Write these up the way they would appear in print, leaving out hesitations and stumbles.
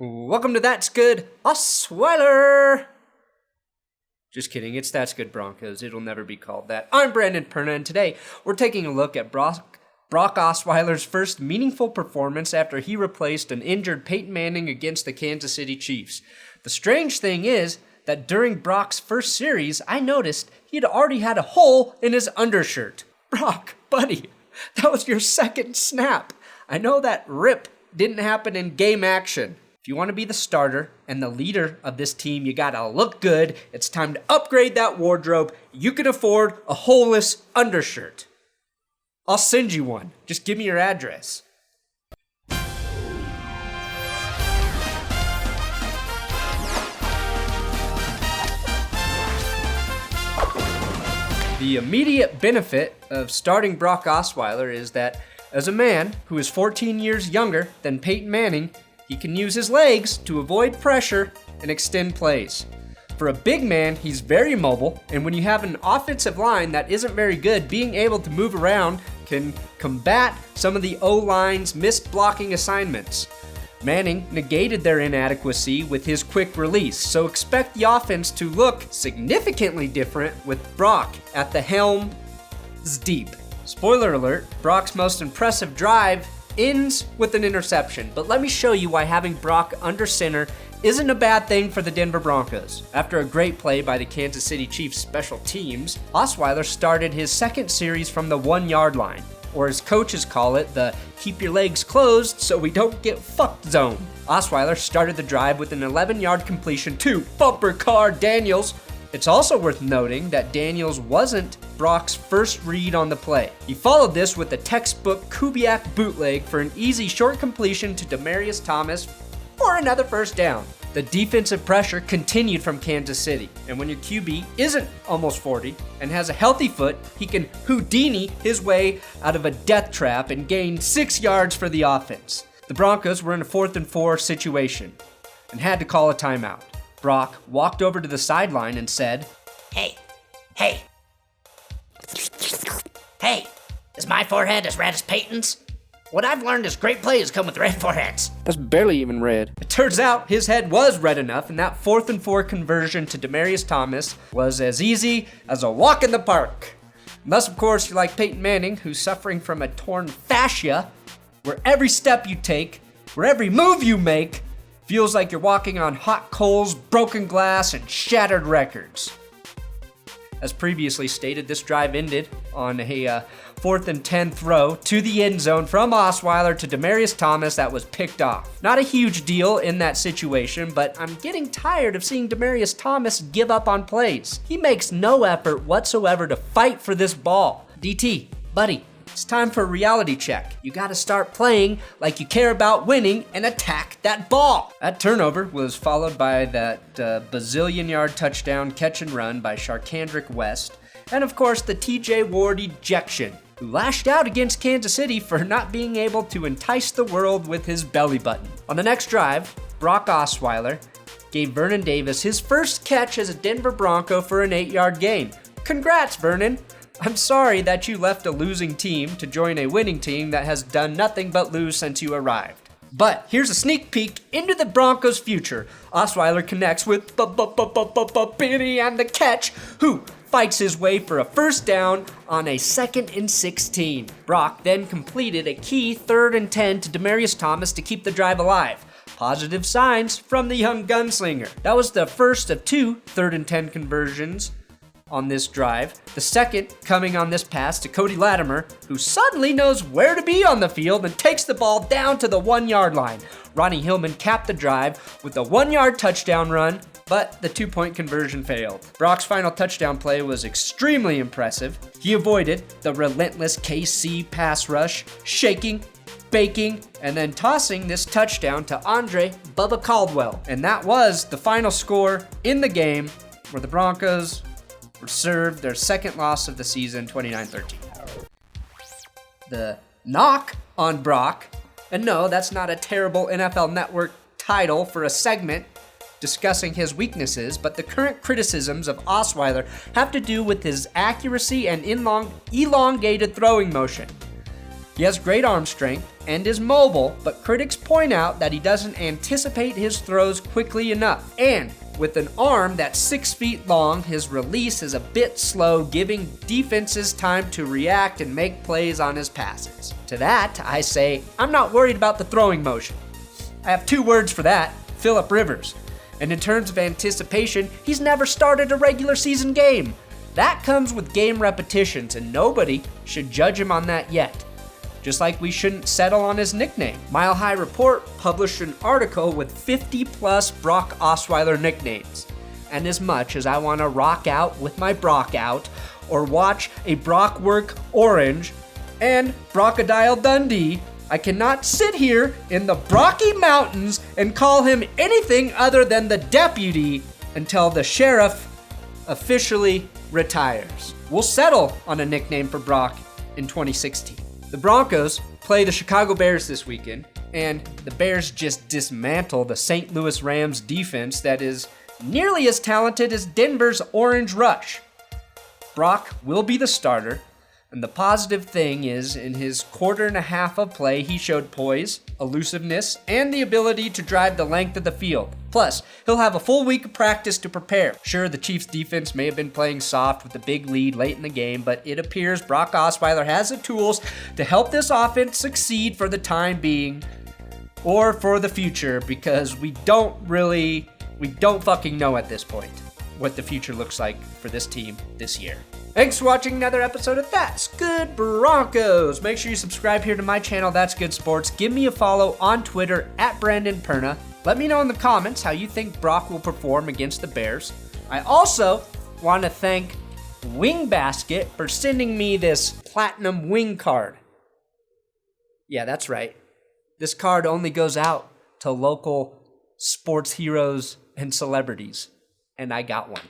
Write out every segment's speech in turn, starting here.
Welcome to That's Good Osweiler. Just kidding, it's That's Good Broncos. It'll never be called that. I'm Brandon Perna, and today we're taking a look at Brock Osweiler's first meaningful performance after he replaced an injured Peyton Manning against the Kansas City Chiefs. The strange thing is that during Brock's first series, I noticed he'd already had a hole in his undershirt. Brock, buddy, that was your second snap. I know that rip didn't happen in game action. If you want to be the starter and the leader of this team, you gotta look good. It's time to upgrade that wardrobe. You can afford a holeless undershirt. I'll send you one. Just give me your address. The immediate benefit of starting Brock Osweiler is that as a man who is 14 years younger than Peyton Manning, he can use his legs to avoid pressure and extend plays. For a big man, he's very mobile, and when you have an offensive line that isn't very good, being able to move around can combat some of the O-line's missed blocking assignments. Manning negated their inadequacy with his quick release, so expect the offense to look significantly different with Brock at the helm. Deep. Spoiler alert, Brock's most impressive drive ends with an interception, but let me show you why having Brock under center isn't a bad thing for the Denver Broncos. After a great play by the Kansas City Chiefs special teams, Osweiler started his second series from the 1-yard line, or as coaches call it, the keep your legs closed so we don't get fucked zone. Osweiler started the drive with an 11-yard completion to Bumper Car Daniels. It's also worth noting that Daniels wasn't Brock's first read on the play. He followed this with a textbook Kubiak bootleg for an easy short completion to Demaryius Thomas for another first down. The defensive pressure continued from Kansas City, and when your QB isn't almost 40 and has a healthy foot, he can Houdini his way out of a death trap and gain 6 yards for the offense. The Broncos were in a 4th and 4 situation and had to call a timeout. Brock walked over to the sideline and said, Hey, is my forehead as red as Peyton's? What I've learned is great plays come with red foreheads. That's barely even red. It turns out his head was red enough, and that 4th and 4 conversion to Demaryius Thomas was as easy as a walk in the park. Unless, of course, you're like Peyton Manning, who's suffering from a torn fascia, where every step you take, where every move you make, feels like you're walking on hot coals, broken glass, and shattered records. As previously stated, this drive ended on a 4th and 10 throw to the end zone from Osweiler to Demaryius Thomas that was picked off. Not a huge deal in that situation, but I'm getting tired of seeing Demaryius Thomas give up on plays. He makes no effort whatsoever to fight for this ball. DT, buddy, it's time for a reality check. You gotta start playing like you care about winning and attack that ball. That turnover was followed by that bazillion-yard touchdown catch and run by Charcandrick West, and of course the TJ Ward ejection, who lashed out against Kansas City for not being able to entice the world with his belly button. On the next drive, Brock Osweiler gave Vernon Davis his first catch as a Denver Bronco for an 8-yard gain. Congrats, Vernon. I'm sorry that you left a losing team to join a winning team that has done nothing but lose since you arrived. But here's a sneak peek into the Broncos' future. Osweiler connects with Benny and the catch, who fights his way for a first down on a 2nd and 16. Brock then completed a key 3rd and 10 to Demaryius Thomas to keep the drive alive. Positive signs from the young gunslinger. That was the first of 2 3rd and 10 conversions on this drive, the second coming on this pass to Cody Latimer, who suddenly knows where to be on the field and takes the ball down to the 1-yard line. Ronnie Hillman capped the drive with a 1-yard touchdown run, but the 2-point conversion failed. Brock's final touchdown play was extremely impressive. He avoided the relentless KC pass rush, shaking, baking, and then tossing this touchdown to Andre Bubba Caldwell. And that was the final score in the game where the Broncos were served their second loss of the season, 29-13. The knock on Brock, and no, that's not a terrible NFL Network title for a segment discussing his weaknesses, but the current criticisms of Osweiler have to do with his accuracy and elongated throwing motion. He has great arm strength and is mobile, but critics point out that he doesn't anticipate his throws quickly enough. And with an arm that's 6 feet long, his release is a bit slow, giving defenses time to react and make plays on his passes. To that, I say, I'm not worried about the throwing motion. I have 2 words for that: Phillip Rivers. And in terms of anticipation, he's never started a regular season game. That comes with game repetitions, and nobody should judge him on that yet. Just like we shouldn't settle on his nickname. Mile High Report published an article with 50 plus Brock Osweiler nicknames. And as much as I want to rock out with my Brock out, or watch a Brock work orange and Brockadile Dundee, I cannot sit here in the Brocky Mountains and call him anything other than the deputy until the sheriff officially retires. We'll settle on a nickname for Brock in 2016. The Broncos play the Chicago Bears this weekend, and the Bears just dismantle the St. Louis Rams defense that is nearly as talented as Denver's Orange Rush. Brock will be the starter, and the positive thing is, in his quarter and a half of play, he showed poise, elusiveness, and the ability to drive the length of the field. Plus, he'll have a full week of practice to prepare. Sure, the Chiefs' defense may have been playing soft with a big lead late in the game, but it appears Brock Osweiler has the tools to help this offense succeed for the time being, or for the future, because we don't fucking know at this point what the future looks like for this team this year. Thanks for watching another episode of That's Good Broncos. Make sure you subscribe here to my channel, That's Good Sports. Give me a follow on Twitter at Brandon Perna. Let me know in the comments how you think Brock will perform against the Bears. I also want to thank Wing Basket for sending me this platinum wing card. Yeah, that's right. This card only goes out to local sports heroes and celebrities, and I got one.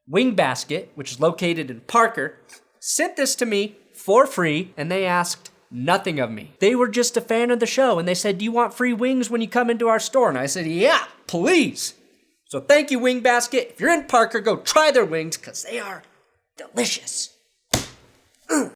Wing Basket, which is located in Parker, sent this to me for free, and they asked nothing of me. They were just a fan of the show, and they said, do you want free wings when you come into our store? And I said, yeah, please. So thank you, Wing Basket. If you're in Parker, go try their wings, because they are delicious.